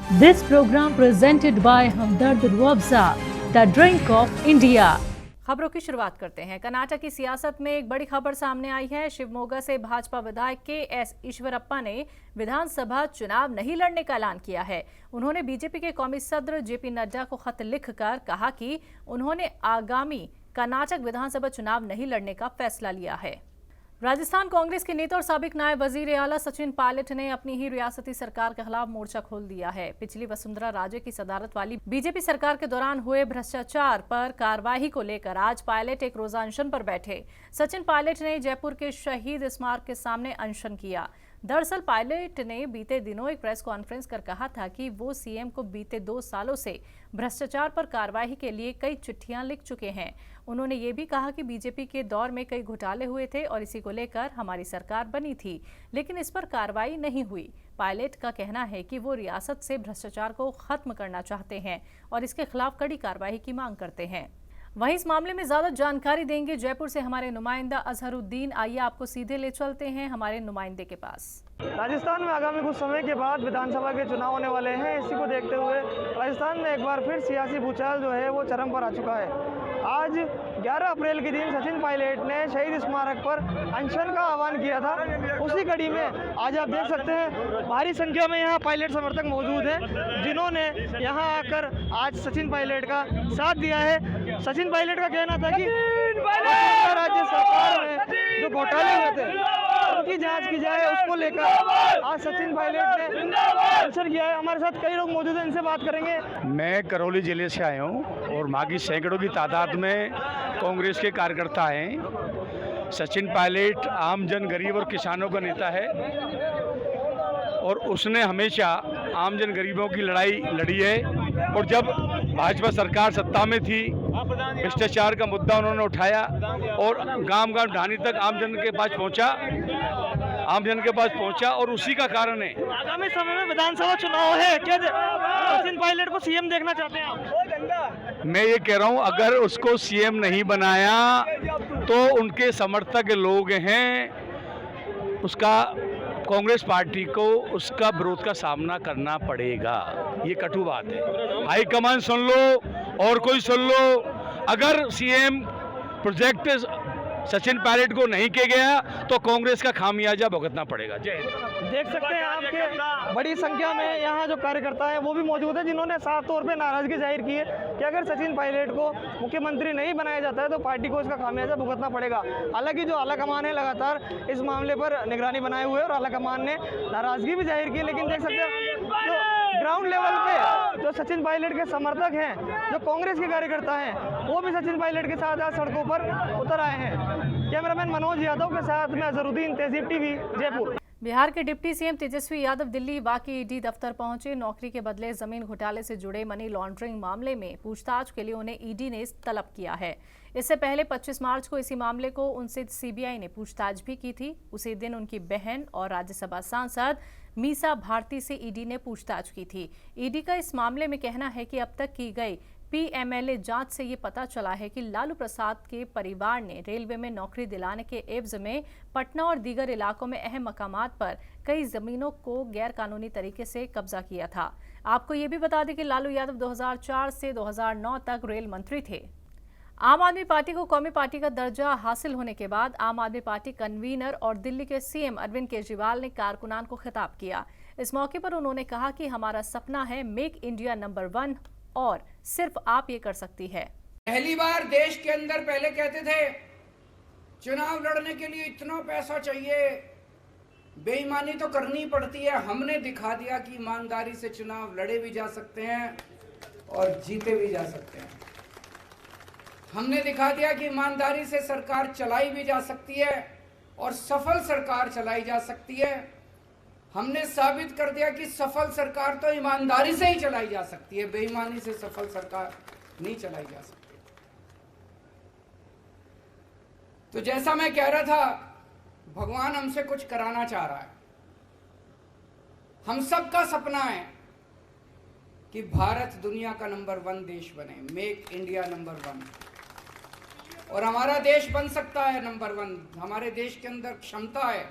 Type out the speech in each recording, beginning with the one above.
This program presented by Hamdard Ruabza, the drink of India. खबरों की शुरुआत करते हैं। कर्नाटक की सियासत में एक बड़ी खबर सामने आई है। शिवमोगा से भाजपा विधायक के.एस. ईश्वरप्पा ने विधानसभा चुनाव नहीं लड़ने का ऐलान किया है। उन्होंने बीजेपी के कौमी सदर जे.पी. नड्डा को खत लिखकर कहा कि उन्होंने आगामी कर्नाटक विधानसभा चुनाव नहीं लड़ने का फैसला लिया है। राजस्थान कांग्रेस के नेता और साबिक नायब वजीर आला सचिन पायलट ने अपनी ही रियासती सरकार के खिलाफ मोर्चा खोल दिया है। पिछली वसुंधरा राजे की सदारत वाली बीजेपी सरकार के दौरान हुए भ्रष्टाचार पर कार्रवाई को लेकर आज पायलट एक रोजा अनशन पर बैठे। सचिन पायलट ने जयपुर के शहीद स्मारक के सामने अनशन किया। दरअसल पायलट ने बीते दिनों एक प्रेस कॉन्फ्रेंस कर कहा था कि वो सीएम को बीते 2 सालों से भ्रष्टाचार पर कार्रवाई के लिए कई चिट्ठियां लिख चुके हैं। उन्होंने ये भी कहा कि बीजेपी के दौर में कई घोटाले हुए थे और इसी को लेकर हमारी सरकार बनी थी, लेकिन इस पर कार्रवाई नहीं हुई। पायलट का कहना है कि वो रियासत से भ्रष्टाचार को खत्म करना चाहते हैं और इसके खिलाफ कड़ी कार्रवाई की मांग करते हैं। वहीं इस मामले में ज्यादा जानकारी देंगे जयपुर से हमारे नुमाइंदा अजहरुद्दीन। आइए आपको सीधे ले चलते हैं हमारे नुमाइंदे के पास। राजस्थान में आगामी कुछ समय के बाद विधानसभा के चुनाव होने वाले हैं। इसी को देखते हुए राजस्थान में एक बार फिर सियासी भूचाल जो है वो चरम पर आ चुका है। आज 11 अप्रैल के दिन सचिन पायलट ने शहीद स्मारक पर अनशन का आह्वान किया था। उसी कड़ी में आज आप देख सकते हैं भारी संख्या में यहाँ पायलट समर्थक मौजूद हैं, जिन्होंने यहाँ आकर आज सचिन पायलट का साथ दिया है। सचिन पायलट का कहना था कि राज्य सरकार में जो घोटाले हुए थे उनकी जांच की जाए, उसको लेकर आज सचिन पायलट ने अनशन किया है। हमारे साथ कई लोग मौजूद हैं, इनसे बात करेंगे। मैं करौली जिले से आया हूँ और वहाँ की सैकड़ों की तादाद में कांग्रेस के कार्यकर्ता हैं। सचिन पायलट आम जन, गरीब और किसानों का नेता है और उसने हमेशा आम जन गरीबों की लड़ाई लड़ी है। और जब भाजपा सरकार सत्ता में थी, भ्रष्टाचार का मुद्दा उन्होंने उठाया और गांव-गांव ढाणी तक आम जन के पास पहुंचा और उसी का कारण है। आगामी समय में विधानसभा चुनाव है, क्या सचिन पायलट को सीएम देखना चाहते हैं आप? मैं ये कह रहा हूँ, अगर उसको सीएम नहीं बनाया तो उनके समर्थक लोग हैं, उसका कांग्रेस पार्टी को उसका विरोध का सामना करना पड़ेगा। ये कटु बात है। हाईकमान सुन लो और कोई सुन लो, अगर सीएम प्रोजेक्ट सचिन पायलट को नहीं किया गया तो कांग्रेस का खामियाजा भुगतना पड़ेगा। जय हिंद। देख सकते हैं आपके बड़ी संख्या में यहाँ जो कार्यकर्ता हैं वो भी मौजूद है, जिन्होंने साफ तौर पे नाराजगी जाहिर की है कि अगर सचिन पायलट को मुख्यमंत्री नहीं बनाया जाता है तो पार्टी को इसका खामियाजा भुगतना पड़ेगा। हालांकि जो आलाकमान है लगातार इस मामले पर निगरानी बनाए हुए और आलाकमान ने नाराजगी भी जाहिर की, लेकिन देख सकते हैं जो ग्राउंड लेवल पे जो सचिन पायलट के समर्थक हैं, जो कांग्रेस के कार्यकर्ता हैं, वो भी सचिन पायलट के साथ आज सड़कों पर उतर आए हैं। कैमरामैन मनोज यादव के साथ में अजहरुद्दीन, तहजीब टीवी, जयपुर। बिहार के डिप्टी सीएम तेजस्वी यादव दिल्ली बाकी ईडी दफ्तर पहुंचे। नौकरी के बदले जमीन घोटाले से जुड़े मनी लॉन्ड्रिंग मामले में पूछताछ के लिए उन्हें ईडी ने तलब किया है। इससे पहले 25 मार्च को इसी मामले को उनसे सीबीआई ने पूछताछ भी की थी। उसी दिन उनकी बहन और राज्यसभा सांसद मीसा भारती से ईडी ने पूछताछ की थी। ईडी का इस मामले में कहना है कि अब तक की गई पीएमएलए जांच से ये पता चला है कि लालू प्रसाद के परिवार ने रेलवे में नौकरी दिलाने के एवज में पटना और दीगर इलाकों में अहम मकामात पर कई जमीनों को गैर कानूनी तरीके से कब्जा किया था। आपको ये भी बता दें कि लालू यादव 2004 से 2009 तक रेल मंत्री थे। आम आदमी पार्टी को कौमी पार्टी का दर्जा हासिल होने के बाद आम आदमी पार्टी कन्वीनर और दिल्ली के सीएम अरविंद केजरीवाल ने कारकुनान को खिताब किया। इस मौके पर उन्होंने कहा कि हमारा सपना है मेक इंडिया नंबर 1 और सिर्फ आप ये कर सकती है। पहली बार देश के अंदर पहले कहते थे चुनाव लड़ने के लिए इतना पैसा चाहिए, बेईमानी तो करनी पड़ती है। हमने दिखा दिया कि ईमानदारी से चुनाव लड़े भी जा सकते हैं और जीते भी जा सकते हैं। हमने दिखा दिया कि ईमानदारी से सरकार चलाई भी जा सकती है और सफल सरकार चलाई जा सकती है। हमने साबित कर दिया कि सफल सरकार तो ईमानदारी से ही चलाई जा सकती है, बेईमानी से सफल सरकार नहीं चलाई जा सकती। तो जैसा मैं कह रहा था, भगवान हमसे कुछ कराना चाह रहा है। हम सबका सपना है कि भारत दुनिया का नंबर 1 देश बने, मेक इंडिया नंबर 1। और हमारा देश बन सकता है नंबर 1। हमारे देश के अंदर क्षमता है,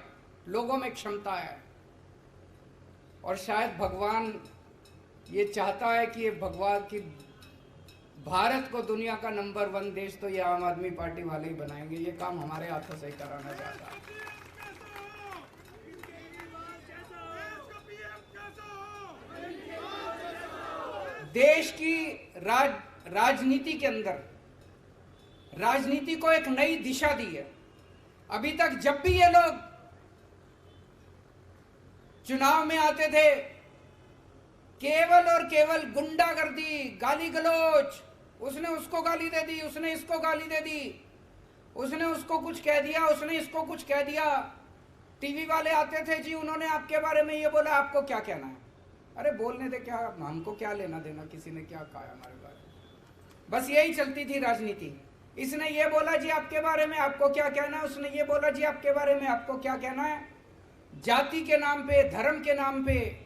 लोगों में क्षमता है और शायद भगवान ये चाहता है कि ये भगवान की भारत को दुनिया का नंबर 1 देश तो ये आम आदमी पार्टी वाले ही बनाएंगे। ये काम हमारे हाथों से ही कराना चाहता है। देश की राजनीति के अंदर राजनीति को एक नई दिशा दी है। अभी तक जब भी ये लोग चुनाव में आते थे, केवल और केवल गुंडागर्दी, गाली गलौज, उसने उसको गाली दे दी, उसने इसको गाली दे दी, उसने उसको कुछ कह दिया, उसने इसको कुछ कह दिया। टीवी वाले आते थे, जी उन्होंने आपके बारे में ये बोला, आपको क्या कहना है? अरे बोलने दे, क्या हमको क्या लेना देना किसी ने क्या कहा हमारे बारे में। बस यही चलती थी राजनीति। इसने ये बोला जी आपके बारे में, आपको क्या कहना है? उसने ये बोला जी आपके बारे में, आपको क्या कहना है? जाति के नाम पे, धर्म के नाम पे।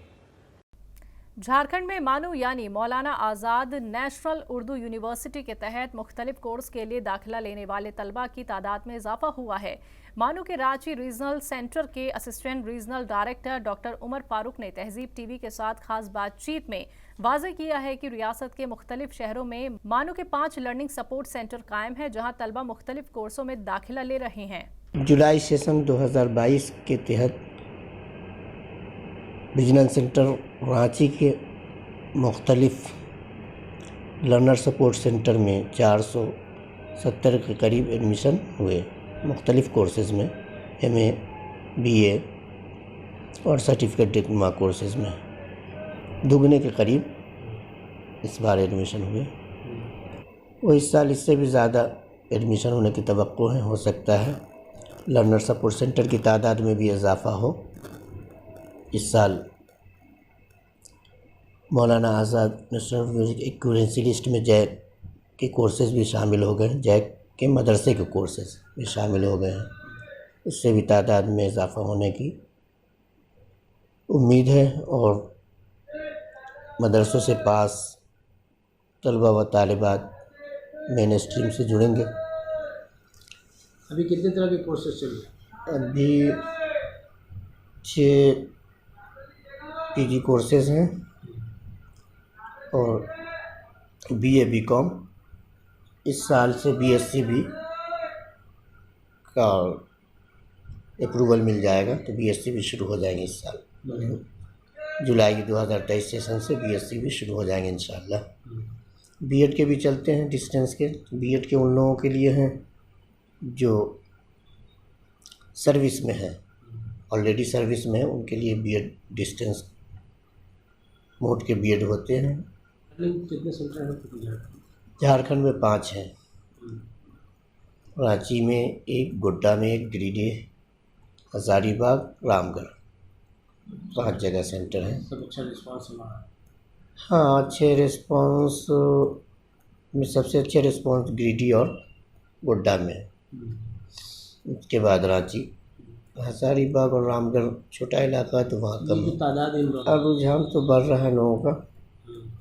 झारखंड में मानू यानी मौलाना आज़ाद नेशनल उर्दू यूनिवर्सिटी के तहत मुख्तलिफ कोर्स के लिए दाखिला लेने वाले तलबा की तादाद में इजाफा हुआ है। मानू के रांची रीजनल सेंटर के assistant regional director doctor Umar Farooq ने तहजीब टीवी के साथ खास बातचीत में वाज़ेह किया है कि रियासत के मुख्तलिफ शहरों में मानू के 5 लर्निंग सपोर्ट सेंटर कायम है, जहाँ तलबा मुख्तलिफ कोर्सों में दाखिला ले रहे हैं। जुलाई सेशन 2022 के तहत रीजनल सेंटर रांची के मुख्तलिफ लर्नर सपोर्ट सेंटर में 470 के करीब एडमिशन हुए। मुख्तलिफ कोर्सेज़ में MA, BA और सर्टिफिकेट डिप्लोमा कोर्सेज़ में दुगने के करीब इस बार एडमिशन हुए। वो इस साल इससे भी ज़्यादा एडमिशन होने की तवक्को है। हो सकता है लर्नर सपोर्ट सेंटर की तादाद में भी इजाफा हो। इस साल मौलाना आज़ाद नेशनल म्यूज़िक एक्यूरेंसी लिस्ट में जैक के कोर्सेज़ भी शामिल हो गए। जैक के मदरसे के कोर्सेज़ भी शामिल हो गए हैं। इससे भी तादाद में इजाफा होने की उम्मीद है और मदरसों से पास तलबा व तालिबात मेन स्ट्रीम से जुड़ेंगे। अभी कितने तरह के कोर्सेज चल रहे हैं? अभी 6 PG कोर्सेज़ हैं और BA BCom। इस साल से BSc भी का अप्रूवल मिल जाएगा तो BSc भी शुरू हो जाएंगे इस साल। जुलाई की 2023 सेशन से BSc भी शुरू हो जाएंगे इंशाअल्लाह। B.Ed के भी चलते हैं डिस्टेंस के। B.Ed के उन लोगों के लिए हैं जो सर्विस में है, ऑलरेडी सर्विस में है, उनके लिए B.Ed डिस्टेंस मोड के B.Ed होते हैं। कितने सेंटर हैं झारखंड में 5 हैं। रांची में 1, गोड्डा में 1, गिरिडीह, हज़ारीबाग, रामगढ़, 5 जगह सेंटर हैं। सब अच्छा रिस्पांस हमारा? हाँ, अच्छे रिस्पांस में सबसे अच्छे रिस्पांस गिरिडीह और गोड्डा में है। उसके बाद रांची, हज़ारीबाग और रामगढ़ छोटा इलाका है तो वहाँ कम है। तादाद अब रुझान तो बढ़ रहा है लोगों का,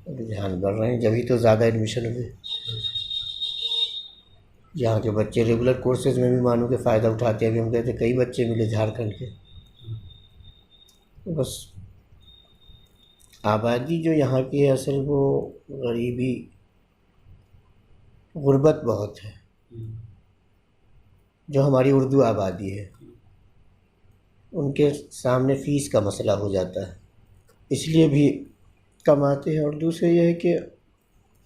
रुझान बढ़ रहे हैं, जभी तो ज़्यादा एडमिशन हुए। यहाँ के बच्चे रेगुलर कोर्सेज में भी मानो के फ़ायदा उठाते हैं। अभी हम कहते कई बच्चे मिले झारखंड के। तो बस आबादी जो यहाँ की है असल वो गरीबी, गुर्बत बहुत है। जो हमारी उर्दू आबादी है उनके सामने फ़ीस का मसला हो जाता है, इसलिए भी कम आते हैं। और दूसरे ये है कि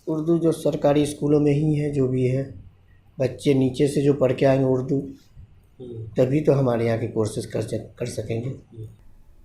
उर्दू जो सरकारी स्कूलों में ही है, जो भी है, बच्चे नीचे से जो पढ़ के आएंगे उर्दू, तभी तो हमारे यहाँ के कोर्सेज कर सकेंगे।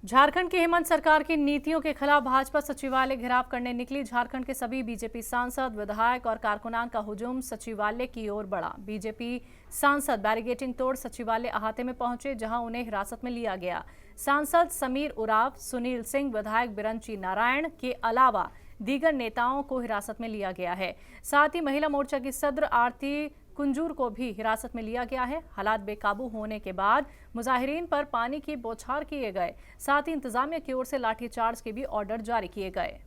झारखंड की हेमंत सरकार की नीतियों के खिलाफ भाजपा सचिवालय घेराव करने निकली झारखंड के सभी बीजेपी सांसद, विधायक और कारकुनान का हुजूम सचिवालय की ओर बढ़ा। बीजेपी सांसद बैरिकेडिंग तोड़ सचिवालय अहाते में पहुंचे, जहां उन्हें हिरासत में लिया गया। सांसद समीर उराव, सुनील सिंह, विधायक बिरंची नारायण के अलावा दीगर नेताओं को हिरासत में लिया गया है। साथ ही महिला मोर्चा की सदर आरती कुंजूर को भी हिरासत में लिया गया है। हालात बेकाबू होने के बाद मुजाहिरीन पर पानी की बौछार किए गए। साथ ही इंतजामिया की ओर से लाठीचार्ज के भी ऑर्डर जारी किए गए।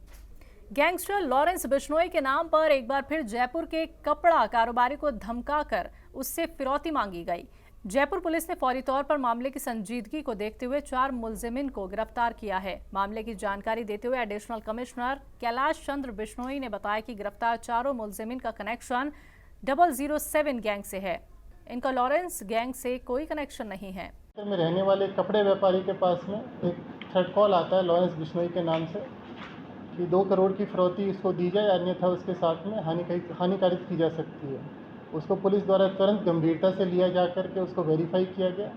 गैंगस्टर लॉरेंस बिश्नोई के नाम पर एक बार फिर जयपुर के कपड़ा कारोबारी को धमकाकर उससे फिरौती मांगी गई। जयपुर पुलिस ने फौरी तौर पर मामले की संजीदगी को देखते हुए 4 मुलजिमिन को गिरफ्तार किया है। मामले की जानकारी देते हुए एडिशनल कमिश्नर कैलाश चंद्र बिश्नोई ने बताया कि गिरफ्तार चारों मुलजिमिन का कनेक्शन 007 गैंग से है। इनका लॉरेंस गैंग से कोई कनेक्शन नहीं है। में रहने वाले कपड़े व्यापारी के पास में एक थ्रेड कॉल आता है लॉरेंस बिश्नोई के नाम से कि 2 करोड़ की फिरौती इसको दी जाए, अन्यथा उसके साथ में हानिकारित की जा सकती है। उसको पुलिस द्वारा तुरंत गंभीरता से लिया जा करके उसको वेरीफाई किया गया।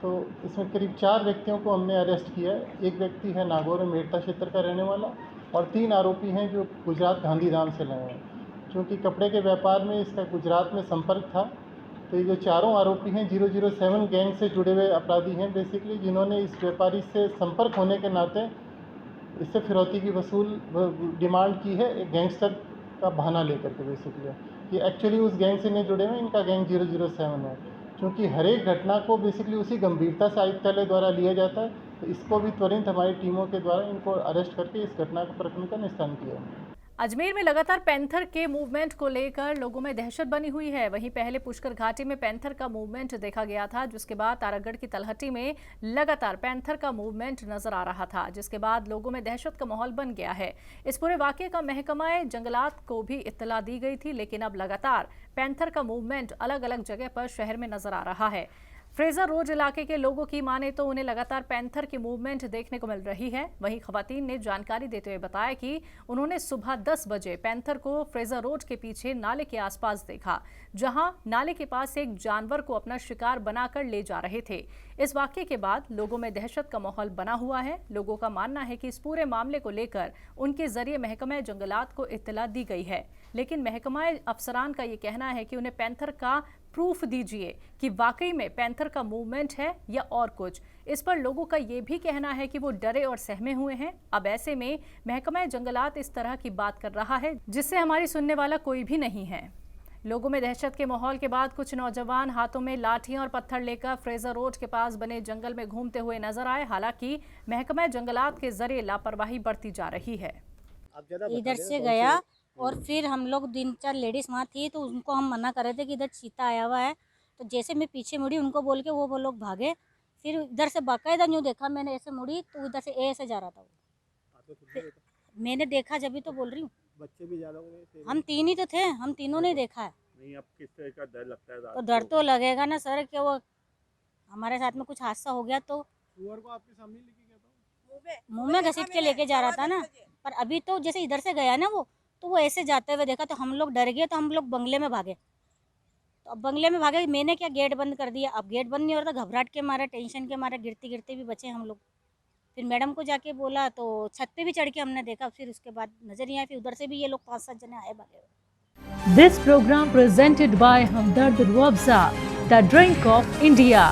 तो इसमें करीब 4 व्यक्तियों को हमने अरेस्ट किया है। एक व्यक्ति है नागौर में मेड़ता क्षेत्र का रहने वाला और 3 आरोपी हैं जो गुजरात गांधीधाम से लाए हैं। चूँकि कपड़े के व्यापार में इसका गुजरात में संपर्क था, तो ये जो चारों आरोपी हैं 007 गैंग से जुड़े हुए अपराधी हैं बेसिकली, जिन्होंने इस व्यापारी से संपर्क होने के नाते इससे फिरौती की डिमांड की है, एक गैंगस्टर का बहाना लेकर के। बेसिकली ये एक्चुअली उस गैंग से नहीं जुड़े हुए, इनका गैंग 007 है। क्योंकि हर एक घटना को बेसिकली उसी गंभीरता से आयुक्तालय द्वारा लिया जाता है, तो इसको भी त्वरित हमारी टीमों के द्वारा इनको अरेस्ट करके इस घटना को प्रकरण का निस्तारण किया। अजमेर में लगातार पैंथर के मूवमेंट को लेकर लोगों में दहशत बनी हुई है। वहीं पहले पुष्कर घाटी में पैंथर का मूवमेंट देखा गया था, जिसके बाद तारागढ़ की तलहटी में लगातार पैंथर का मूवमेंट नजर आ रहा था, जिसके बाद लोगों में दहशत का माहौल बन गया है। इस पूरे वाकये का महकमा जंगलात को भी इत्तला दी गई थी, लेकिन अब लगातार पैंथर का मूवमेंट अलग अलग जगह पर शहर में नजर आ रहा है। फ्रेजर रोड इलाके के लोगों की माने तो उन्हें लगातार पैंथर की मूवमेंट देखने को मिल रही है। वहीं खवातीन ने जानकारी देते हुए बताया कि उन्होंने सुबह 10 बजे पैंथर को फ्रेजर रोड के पीछे नाले के आसपास देखा, जहां नाले के पास एक जानवर को अपना शिकार बनाकर ले जा रहे थे। इस वाकये के बाद लोगों में दहशत का माहौल बना हुआ है। लोगों का मानना है कि इस पूरे मामले को लेकर उनके जरिए महकमा जंगलात को इत्तला दी गई है, लेकिन महकमा अफसरान का ये कहना है कि उन्हें पैंथर का प्रूफ दीजिए कि वाकई में पैंथर का मूवमेंट है या और कुछ। इस पर लोगों का ये भी कहना है कि वो डरे और सहमे हुए हैं। अब ऐसे में महकमा जंगलात इस तरह की बात कर रहा है जिससे हमारी सुनने वाला कोई भी नहीं है। लोगों में दहशत के माहौल के बाद कुछ नौजवान हाथों में लाठियां और पत्थर लेकर फ्रेजर रोड के पास बने जंगल में घूमते हुए नजर आए। हालांकि महकमा जंगलात के जरिए लापरवाही बरती जा रही है। इधर से गया और फिर हम लोग 3-4 लेडीज वहाँ थी, तो उनको हम मना कर रहे थे कि इधर चीता आया हुआ है। तो जैसे मैं पीछे मुड़ी उनको बोल के वो लोग भागे। फिर इधर से बाकायदा यूँ देखा मैंने, ऐसे मुड़ी तो इधर से ऐसे जा रहा था वो। मैंने देखा जब भी तो बोल रही हूँ। बच्चे भी ज्यादा होंगे, हम 3 ही तो थे, हम तीनों ने देखा है। नहीं, अब किस तरह का डर लगता है? तो डर तो लगेगा ना सर, कि वो हमारे साथ में कुछ हादसा हो गया तो। सुअर को आपके सामने लेके गया था, मुँह में घसीट के लेके जा रहा था ना। पर अभी तो जैसे इधर से गया ना वो, तो वो ऐसे जाते हुए देखा तो हम लोग डर गए, तो हम लोग बंगले में भागे। तो अब बंगले में भागे, मैंने क्या गेट बंद कर दिया। अब गेट बंद नहीं हो रहा था, घबराहट के मारे, टेंशन के मारे गिरते गिरते भी बचे हम लोग। फिर मैडम को जाके बोला तो छत पे भी चढ़ के हमने देखा। फिर उसके बाद नजर नहीं आया। फिर उधर से भी ये लोग 5-7 जने आए भागे। This program presented by Hamdard Ruabza, the drink of India.